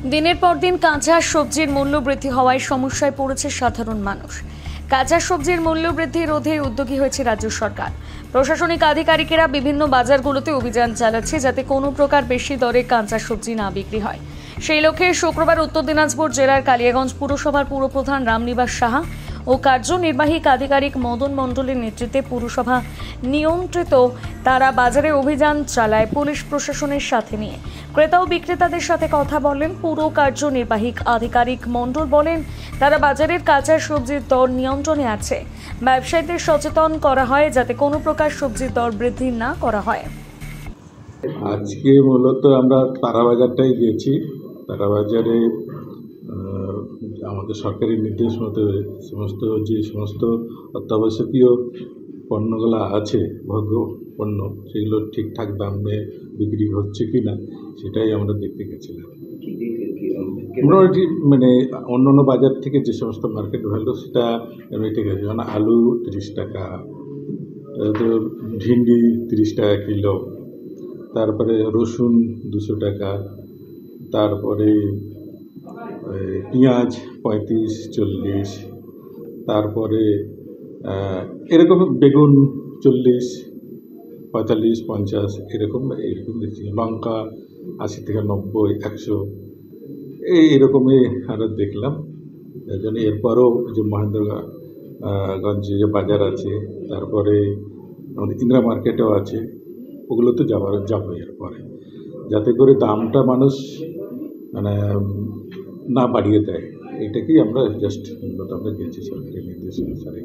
দিনের পর দিন কাঁচা সবজির মূল্য বৃদ্ধি হওয়ায় সমস্যায় পড়েছে সাধারণ মানুষ। কাঁচা সবজির মূল্য বৃদ্ধি রোধে উদ্যোগী হয়েছে রাজ্য সরকার। প্রশাসনিক আধিকারিকেরা বিভিন্ন বাজারগুলোতে অভিযান চালাচ্ছে যাতে কোনো প্রকার বেশি দরে কাঁচা সবজি না বিক্রি হয়। সেই লক্ষ্যে শুক্রবার উত্তর দিনাজপুর জেলার কালিয়াগঞ্জ পুরসভার পুরপ্রধান রামনিবাস সাহা ও কার্যনির্বাহী আধিকারিক মদন মণ্ডলের নেতৃত্বে পুরসভা নিয়ন্ত্রিত তারা বাজারে অভিযান চালায় পুলিশ প্রশাসনের সাথে নিয়ে। ক্রেতা ও বিক্রেতাদের সাথে কথা বলেন পুর কার্যনির্বাহী আধিকারিক মণ্ডল। বলেন তারা বাজারের কাঁচা সবজির দর নিয়ন্ত্রণে আছে। ব্যবসায়ীদের সচেতন করা হয় যাতে কোনো প্রকার সবজির দর বৃদ্ধি না করা হয়। আজকে মূলত আমরা তারাবাজারটাই গেছি। তারাবাজারে আমাদের সরকারি নির্দেশ মতো সমস্ত অত্যাবশ্যকীয় পণ্যগুলো আছে, ভোগ্য পণ্য, সেগুলো ঠিকঠাক দামে বিক্রি হচ্ছে কি না সেটাই আমরা দেখতে গেছিলাম। মোটামুটি অন্য বাজার থেকে যে সমস্ত মার্কেট ভ্যালু সেটা এমনিতে গেছে, যেমন আলু 30 টাকা, ভিন্ডি 30 টাকা কিলো, তারপরে রসুন 200 টাকা, তারপরে পেঁয়াজ 35-40, তারপরে এরকম বেগুন 40, 45, 50 এরকম দেখছি। লঙ্কা 80 থেকে 90, 100 এইরকমই আরও দেখলাম। তাই জন্য এরপরও যে মহেন্দ্রগঞ্জে যে বাজার আছে, তারপরে আমাদের ইন্দিরা মার্কেটেও আছে, ওগুলো তো যাবো এরপরে, যাতে করে দামটা মানুষ না বাড়িয়ে দেয়। এটাকেই আমরা জাস্ট আমরা গেছি সরকারি নির্দেশ অনুসারে।